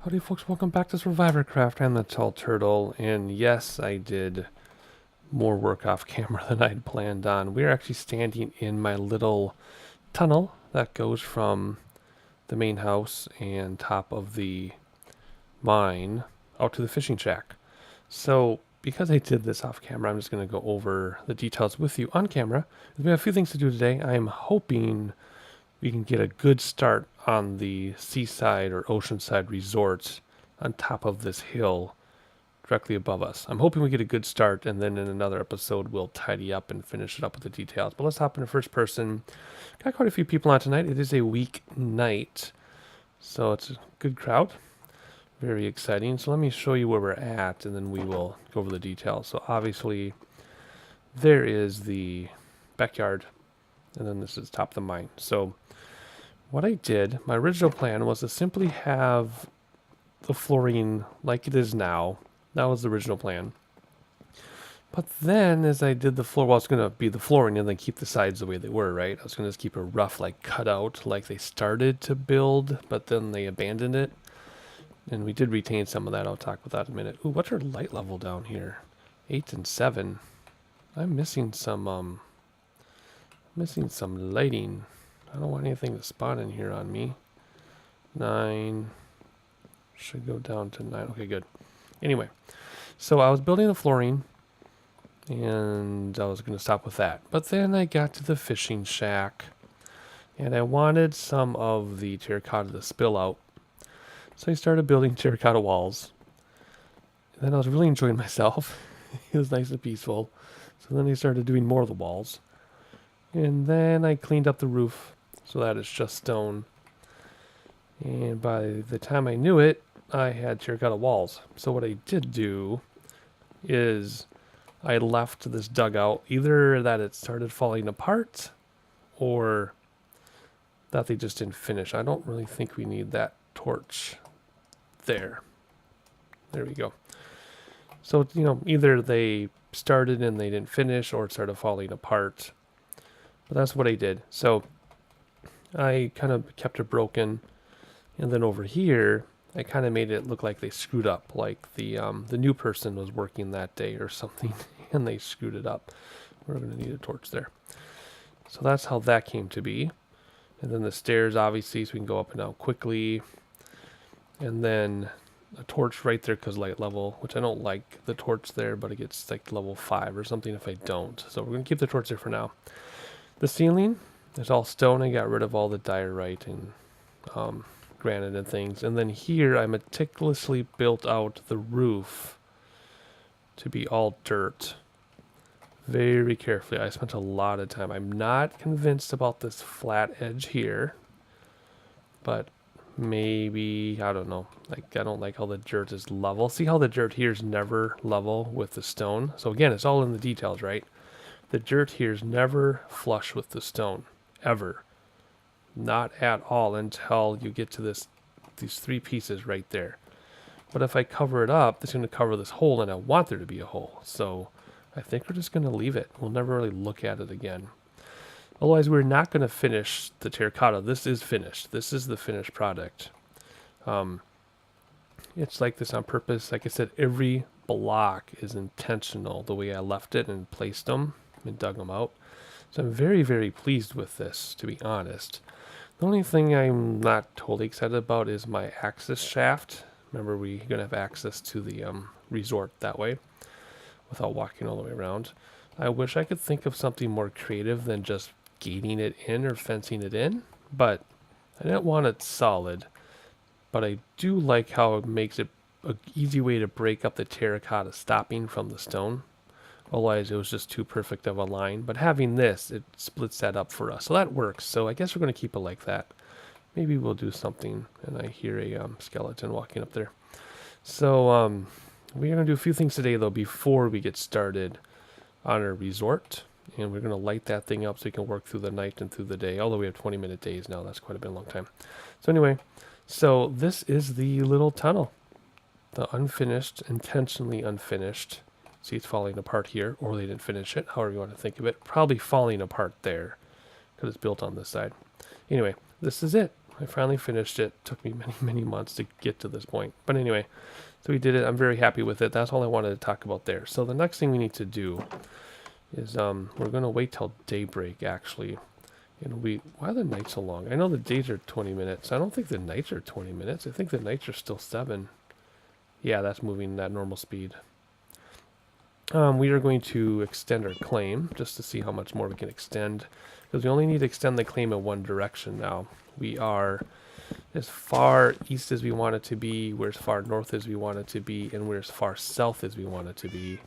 Howdy folks, welcome back to SoarvivorCraft. I'm the Tall Turtle, and yes, I did more work off camera than I'd planned on. We're actually standing in my little tunnel that goes from the main house and top of the mine out to the fishing shack. So, because I did this off camera, I'm just going to go over the details with you on camera. We have a few things to do today. I'm hoping we can get a good start on the seaside or oceanside resorts on top of this hill directly above us. I'm hoping we get a good start, and then in another episode we'll tidy up and finish it up with the details. But let's hop into first person. Got quite a few people on tonight. It is a week night, so it's a good crowd. Very exciting. So let me show you where we're at, and then we will go over the details. So obviously there is the backyard, and then this is top of the mine. So what I did, my original plan was to simply have the flooring like it is now. That was the original plan. But then as I did the floor, well, it's going to be the flooring and then keep the sides the way they were, right? I was going to just keep a rough like cutout like they started to build, but then they abandoned it. And we did retain some of that. I'll talk about that in a minute. Ooh, what's our light level down here? 8 and 7. I'm missing some lighting. I don't want anything to spawn in here on me. 9. Should go down to 9. Okay, good. Anyway, so I was building the flooring, and I was going to stop with that. But then I got to the fishing shack, and I wanted some of the terracotta to spill out. So I started building terracotta walls. And then I was really enjoying myself. It was nice and peaceful. So then I started doing more of the walls. And then I cleaned up the roof so that it's just stone. And by the time I knew it, I had terracotta walls. So what I did do is I left this dugout, either that it started falling apart or that they just didn't finish. I don't really think we need that torch there. There we go. So, either they started and they didn't finish or it started falling apart. But that's what I did. So I kind of kept it broken, and then over here I kind of made it look like they screwed up, like the new person was working that day or something, and they screwed it up. We're going to need a torch there. So that's how that came to be. And then the stairs, obviously, so we can go up and down quickly. And then a torch right there because light level, which I don't like the torch there, but it gets like level 5 or something if I don't. So we're going to keep the torch there for now. The ceiling is all stone. I got rid of all the diorite and granite and things. And then here I meticulously built out the roof to be all dirt. Very carefully. I spent a lot of time. I'm not convinced about this flat edge here, but maybe, I don't know. Like, I don't like how the dirt is level. See how the dirt here is never level with the stone? So again, it's all in the details, right? The dirt here is never flush with the stone, ever. Not at all until you get to these 3 pieces right there. But if I cover it up, it's going to cover this hole, and I want there to be a hole. So I think we're just going to leave it. We'll never really look at it again. Otherwise, we're not going to finish the terracotta. This is finished. This is the finished product. It's like this on purpose. Like I said, every block is intentional, the way I left it and placed them and dug them out. So I'm very, very pleased with this, to be honest. The only thing I'm not totally excited about is my access shaft. Remember, we're going to have access to the resort that way without walking all the way around. I wish I could think of something more creative than just gating it in or fencing it in, but I didn't want it solid. But I do like how it makes it an easy way to break up the terracotta stopping from the stone. Otherwise, it was just too perfect of a line. But having this, it splits that up for us. So that works. So I guess we're going to keep it like that. Maybe we'll do something. And I hear a skeleton walking up there. So we're going to do a few things today, though, before we get started on our resort. And we're going to light that thing up so we can work through the night and through the day. Although we have 20-minute days now. That's quite a long time. So anyway, so this is the little tunnel. The unfinished, intentionally unfinished. See, it's falling apart here, or they didn't finish it, however you want to think of it. Probably falling apart there, because it's built on this side. Anyway, this is it. I finally finished it. Took me many, many months to get to this point. But anyway, so we did it. I'm very happy with it. That's all I wanted to talk about there. So the next thing we need to do is we're going to wait till daybreak, actually. And why are the nights so long? I know the days are 20 minutes. I don't think the nights are 20 minutes. I think the nights are still 7. Yeah, that's moving at normal speed. We are going to extend our claim just to see how much more we can extend. Because we only need to extend the claim in one direction now. We are as far east as we want it to be. We're as far north as we want it to be. And we're as far south as we want it to be.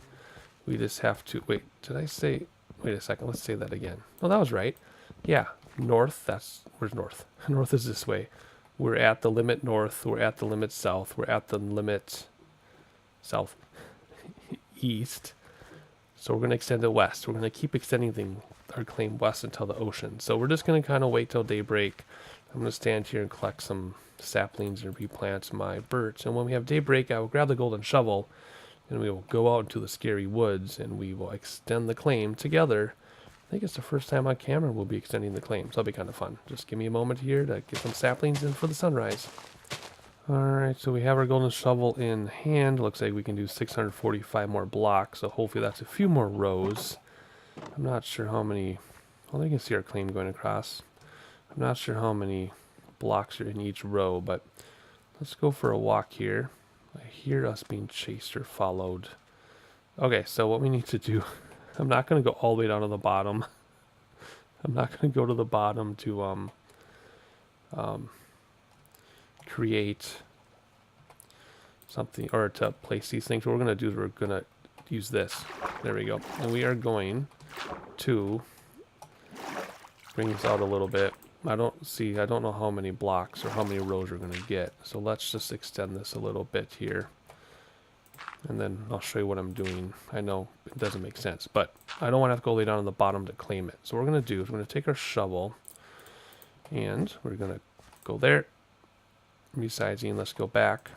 We just have to... Wait, did I say... Wait a second, let's say that again. Oh, that was right. Yeah, north, where's north? North is this way. We're at the limit north, we're at the limit south, we're at the limit south, east. So we're going to extend it west. We're going to keep extending our claim west until the ocean. So we're just going to kind of wait till daybreak. I'm going to stand here and collect some saplings and replant my birch. And when we have daybreak, I will grab the golden shovel and we will go out into the scary woods and we will extend the claim together. I think it's the first time on camera we'll be extending the claim, so that'll be kind of fun. Just give me a moment here to get some saplings in for the sunrise. Alright, so we have our golden shovel in hand. Looks like we can do 645 more blocks, so hopefully that's a few more rows. I'm not sure how many... Well, you can see our claim going across. I'm not sure how many blocks are in each row, but let's go for a walk here. I hear us being chased or followed. Okay, so what we need to do... I'm not going to go all the way down to the bottom. I'm not going to go to the bottom to create something or to place these things. What we're going to do is we're going to use this. There we go. And we are going to bring this out a little bit. I don't know how many blocks or how many rows we're going to get. So let's just extend this a little bit here. And then I'll show you what I'm doing. I know it doesn't make sense, but I don't want to have to go lay down on the bottom to claim it. So what we're going to do is we're going to take our shovel and we're going to go there. Resizing, let's go back.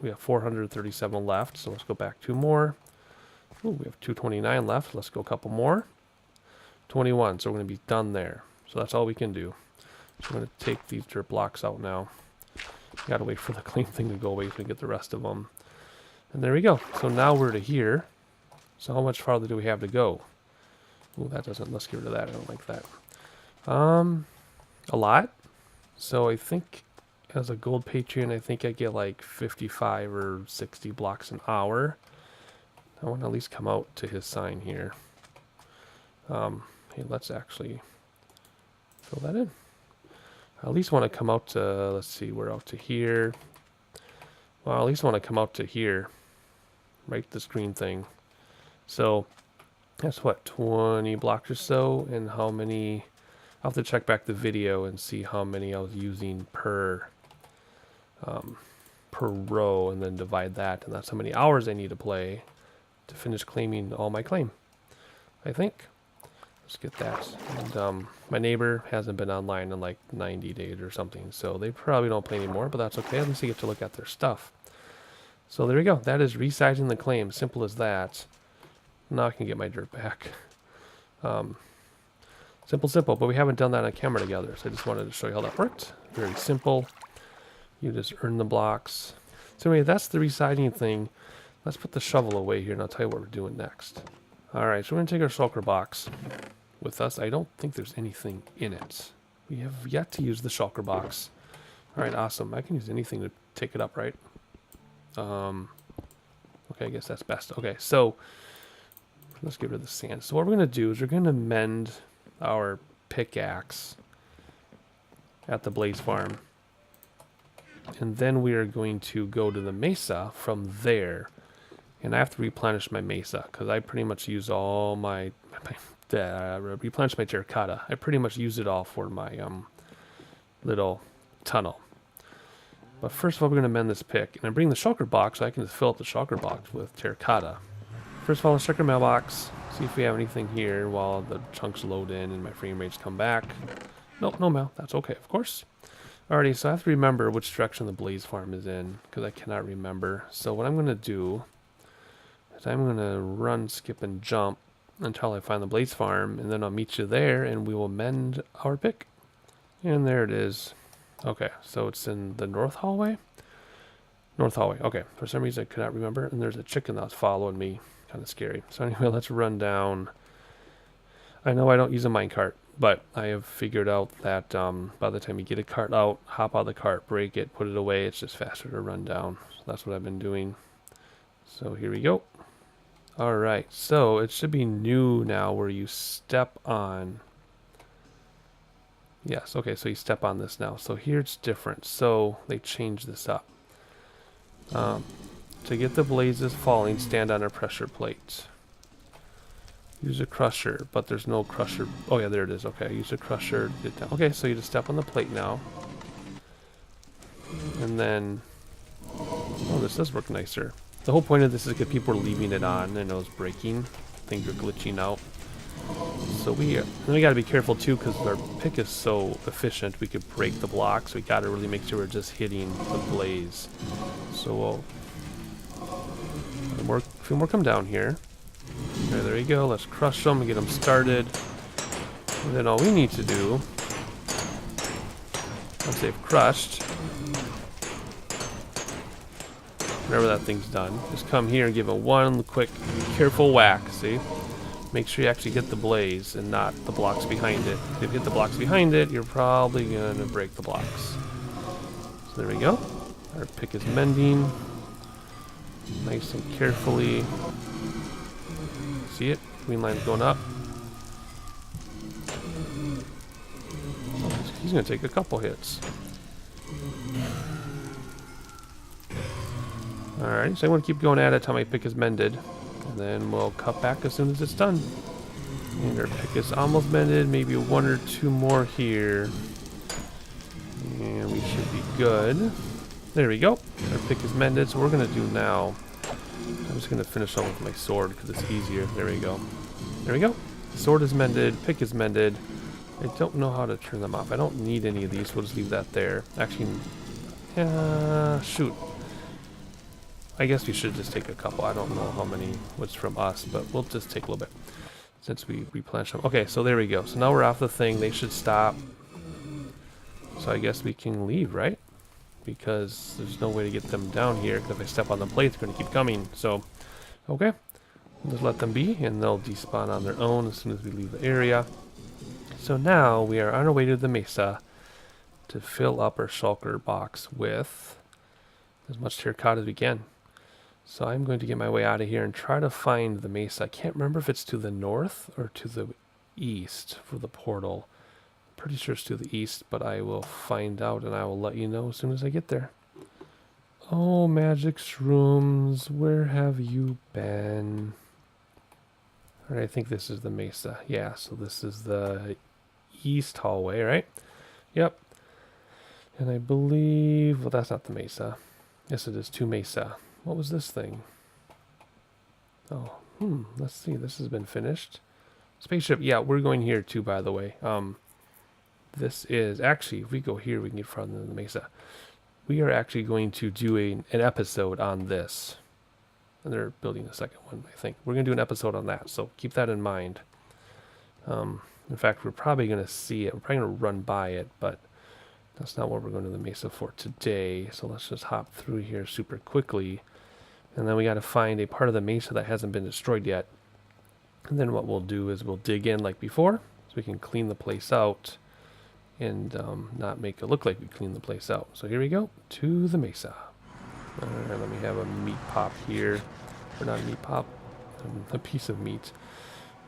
We have 437 left, so let's go back 2 more. Ooh, we have 229 left. Let's go a couple more. 21, so we're going to be done there. So that's all we can do. So we're going to take these dirt blocks out now. Got to wait for the claim thing to go away so we get the rest of them. And there we go. So now we're to here. So how much farther do we have to go? Oh, that doesn't... Let's get rid of that. I don't like that. A lot. So I think as a gold patron, I think I get like 55 or 60 blocks an hour. I want to at least come out to his sign here. Hey, let's actually fill that in. I at least want to come out to... Let's see, we're out to here. Well, I at least want to come out to here. Right, this green thing. So that's what, 20 blocks or so, and how many... I'll have to check back the video and see how many I was using per row, and then divide that, and that's how many hours I need to play to finish claiming all my claim, I think. Let's get that. And my neighbor hasn't been online in like 90 days or something, so they probably don't play anymore, but that's okay. At least I get to look at their stuff. So there we go. That is resizing the claim. Simple as that. Now I can get my dirt back. Simple, but we haven't done that on camera together, so I just wanted to show you how that worked. Very simple. You just earn the blocks. So anyway, that's the resizing thing. Let's put the shovel away here, and I'll tell you what we're doing next. Alright, so we're going to take our shulker box with us. I don't think there's anything in it. We have yet to use the shulker box. Alright, awesome. I can use anything to take it up, right? Okay, I guess that's best. Okay, so let's get rid of the sand. So what we're going to do is we're going to mend our pickaxe at the Blaze Farm. And then we are going to go to the mesa from there. And I have to replenish my mesa because I pretty much use all my replenish my terracotta. I pretty much use it all for my little tunnel. But first of all, we're going to mend this pick. And I bring the shulker box so I can just fill up the shulker box with terracotta. First of all, let's check our mailbox. See if we have anything here while the chunks load in and my frame rates come back. Nope, no mail. That's okay, of course. Alrighty, so I have to remember which direction the Blaze Farm is in because I cannot remember. So what I'm going to do is I'm going to run, skip, and jump until I find the Blaze Farm, and then I'll meet you there and we will mend our pick. And there it is. Okay, so it's in the north hallway? North hallway, okay. For some reason I could not remember. And there's a chicken that's following me. Kind of scary. So anyway, let's run down. I know I don't use a minecart, but I have figured out that by the time you get a cart out, hop out of the cart, break it, put it away, it's just faster to run down. So that's what I've been doing. So here we go. All right, so it should be new now where you step on. Yes, okay, so you step on this now. So here it's different. So they changed this up. To get the blazes falling, stand on a pressure plate. Use a crusher, but there's no crusher. Oh yeah, there it is. Okay, use a crusher to get down. Okay, so you just step on the plate now. And then, oh, this does work nicer. The whole point of this is because people are leaving it on and it was breaking. Things are glitching out. So we gotta be careful too because our pick is so efficient we could break the blocks. We gotta really make sure we're just hitting the blaze. So we'll a few more come down here. Okay, there you go. Let's crush them and get them started. And then all we need to do, once they've crushed, whenever that thing's done, just come here and give it one quick, careful whack. See? Make sure you actually hit the blaze and not the blocks behind it. If you hit the blocks behind it, you're probably going to break the blocks. So there we go. Our pick is mending. Nice and carefully. See it? Green line's going up. Oh, he's going to take a couple hits. Alright, so I'm going to keep going at it until my pick is mended. And then we'll cut back as soon as it's done. And our pick is almost mended. Maybe one or two more here. And we should be good. There we go. Our pick is mended. So what we're going to do now, I'm just going to finish on with my sword because it's easier. There we go. There we go. The sword is mended. Pick is mended. I don't know how to turn them off. I don't need any of these. So we'll just leave that there. Actually, shoot. I guess we should just take a couple. I don't know how many was from us, but we'll just take a little bit since we replenish them. Okay, so there we go. So now we're off the thing. They should stop. So I guess we can leave, right? Because there's no way to get them down here. Because if I step on the plate, they're going to keep coming. So, okay. We'll just let them be, and they'll despawn on their own as soon as we leave the area. So now we are on our way to the mesa to fill up our shulker box with as much terracotta as we can. So I'm going to get my way out of here and try to find the mesa. I can't remember if it's to the north or to the east for the portal. Pretty sure it's to the east, but I will find out and I will let you know as soon as I get there. Oh, magic shrooms, where have you been? Alright, I think this is the mesa. Yeah, so this is the east hallway, right? Yep. And I believe, well, that's not the mesa. Yes, it is to mesa. What was this thing? Oh, let's see. This has been finished. Spaceship. Yeah, we're going here too, by the way. This is actually, if we go here, we can get farther than the mesa. We are actually going to do an episode on this. And they're building a second one, I think. We're going to do an episode on that, so keep that in mind. In fact, we're probably going to see it. We're probably going to run by it, but that's not what we're going to the mesa for today. So let's just hop through here super quickly. And then we got to find a part of the mesa that hasn't been destroyed yet. And then what we'll do is we'll dig in like before, so we can clean the place out and not make it look like we cleaned the place out. So here we go, to the mesa. Alright, let me have a meat pop here. Or not a meat pop, a piece of meat.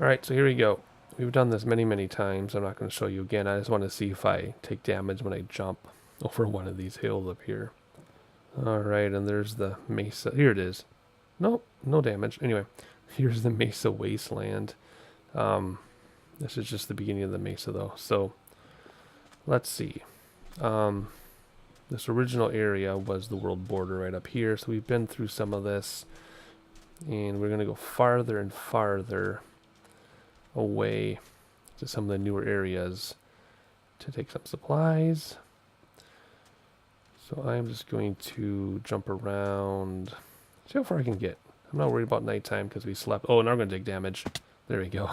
Alright, so here we go. We've done this many, many times. I'm not going to show you again. I just want to see if I take damage when I jump over one of these hills up here. Alright, and there's the mesa. Here it is. Nope, no damage. Anyway, here's the mesa wasteland. This is just the beginning of the mesa, though. So, let's see. This original area was the world border right up here. So we've been through some of this. And we're going to go farther and farther away to some of the newer areas to take some supplies. So I'm just going to jump around, see how far I can get. I'm not worried about nighttime because we slept. Oh, now we're going to take damage. There we go.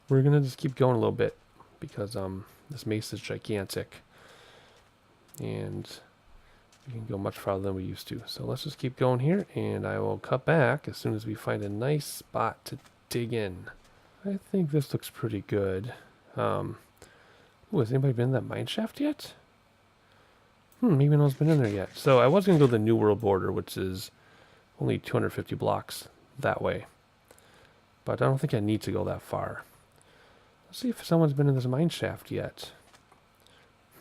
We're going to just keep going a little bit because this mesa is gigantic. and we can go much farther than we used to. So let's just keep going here, and I will cut back as soon as we find a nice spot to dig in. I think this looks pretty good. Ooh, has anybody been in that mine shaft yet? Maybe no one's been in there yet. So I was going to go to the New World border, which is only 250 blocks that way. But I don't think I need to go that far. Let's see if someone's been in this mine shaft yet.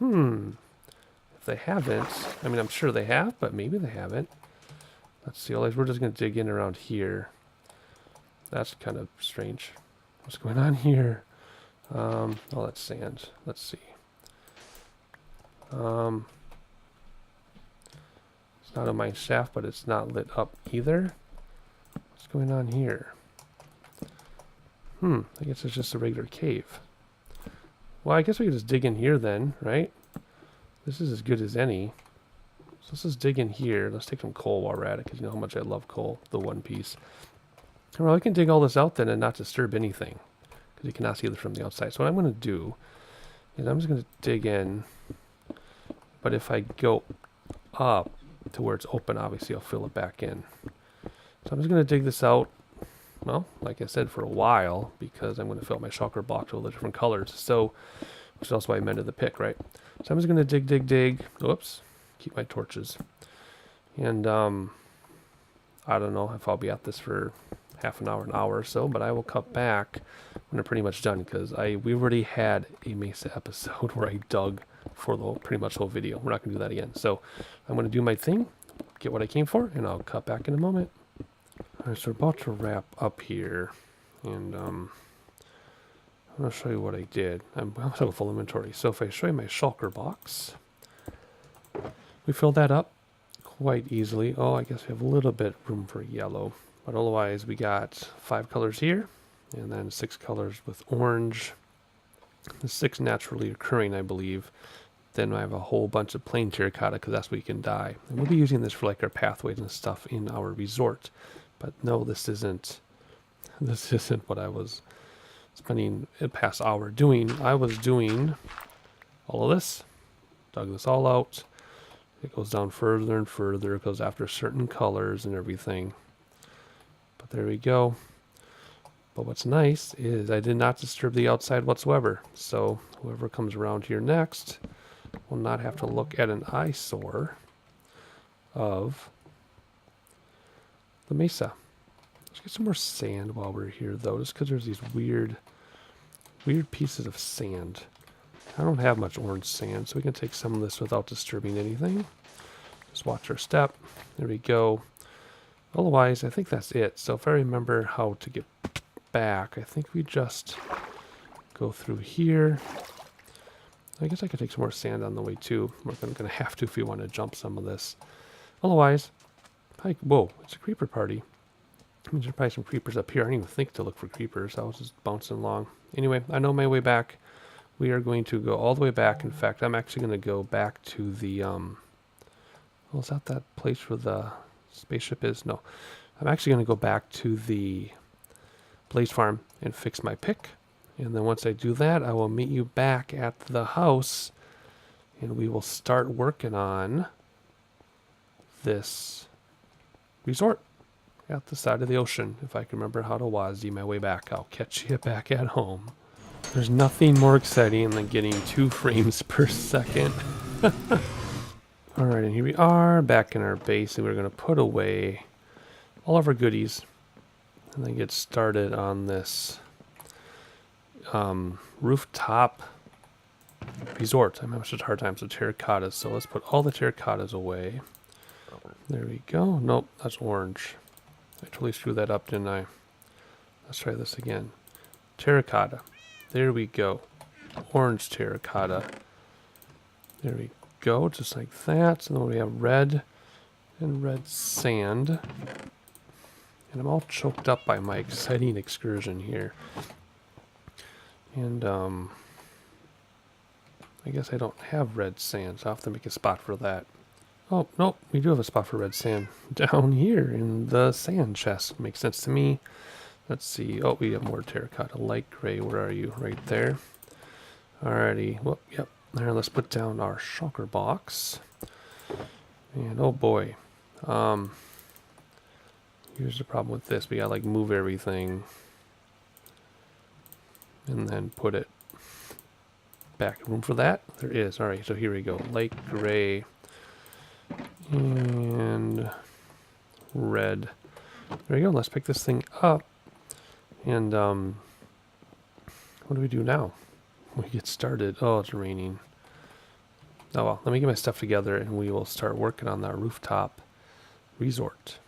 If they haven't, I mean, I'm sure they have, but maybe they haven't. Let's see. We're just going to dig in around here. That's kind of strange. What's going on here? Oh, that's sand. Let's see. It's not a mine shaft, but it's not lit up either. What's going on here? I guess it's just a regular cave. Well, I guess we could just dig in here then, right? This is as good as any. So let's just dig in here. Let's take some coal while we're at it, because you know how much I love coal, the one piece. Well, I can dig all this out then and not disturb anything, because you cannot see this from the outside. So what I'm going to do is I'm just going to dig in. But if I go up to where it's open, obviously I'll fill it back in. So I'm just going to dig this out. Well, like I said, for a while, because I'm going to fill my shulker blocks with all the different colors. So, which is also why I mended the pick, right? So I'm just going to dig. Whoops. Keep my torches. And, I don't know if I'll be at this for half an hour or so, but I will cut back when I'm pretty much done, because we already had a Mesa episode where I dug for the pretty much whole video. We're not going to do that again. So I'm going to do my thing, get what I came for, and I'll cut back in a moment. Alright, so we're about to wrap up here, and I'm going to show you what I did. I'm going to have a full inventory. So if I show you my shulker box, we filled that up quite easily. Oh, I guess we have a little bit room for yellow, but otherwise we got 5 colors here, and then 6 colors with orange, the 6 naturally occurring, I believe. Then I have a whole bunch of plain terracotta, because that's what you can dye. And we'll be using this for like our pathways and stuff in our resort. But no, this isn't what I was spending the past hour doing. I was doing all of this, dug this all out. It goes down further and further. It goes after certain colors and everything. But there we go. But what's nice is I did not disturb the outside whatsoever. So whoever comes around here next will not have to look at an eyesore of the mesa. Let's get some more sand while we're here, though, just because there's these weird pieces of sand. I don't have much orange sand, so we can take some of this without disturbing anything. Just watch our step. There we go. Otherwise, I think that's it. So if I remember how to get back, I think we just go through here. I guess I could take some more sand on the way, too. We're going to have to if we want to jump some of this. Otherwise, whoa, it's a creeper party. There's probably some creepers up here. I didn't even think to look for creepers. I was just bouncing along. Anyway, I know my way back. We are going to go all the way back. In fact, I'm actually going to go back to the, well, is that place where the spaceship is? No. I'm actually going to go back to the Blaze Farm and fix my pick. And then once I do that, I will meet you back at the house, and we will start working on this resort at the side of the ocean. If I can remember how to WASD my way back, I'll catch you back at home. There's nothing more exciting than getting 2 frames per second. Alright, and here we are back in our base, and we're going to put away all of our goodies and then get started on this rooftop resort. I'm having such a hard time with terracottas, so let's put all the terracottas away. There we go. Nope, that's orange. I totally screwed that up, didn't I? Let's try this again. Terracotta. There we go. Orange terracotta. There we go, just like that. And then we have red and red sand. And I'm all choked up by my exciting excursion here. And I guess I don't have red sand, so I'll have to make a spot for that. Oh, nope, we do have a spot for red sand down here in the sand chest. Makes sense to me. Let's see. Oh, we have more terracotta. Light gray. Where are you? Right there. Alrighty. Well, yep. There, let's put down our shulker box. And oh boy. Here's the problem with this. We gotta like move everything and then put it back. Room for that? There is. Alright, so here we go. Light gray and red. There we go. Let's pick this thing up. And what do we do now? We get started. Oh, it's raining. Oh well, let me get my stuff together and we will start working on that rooftop resort.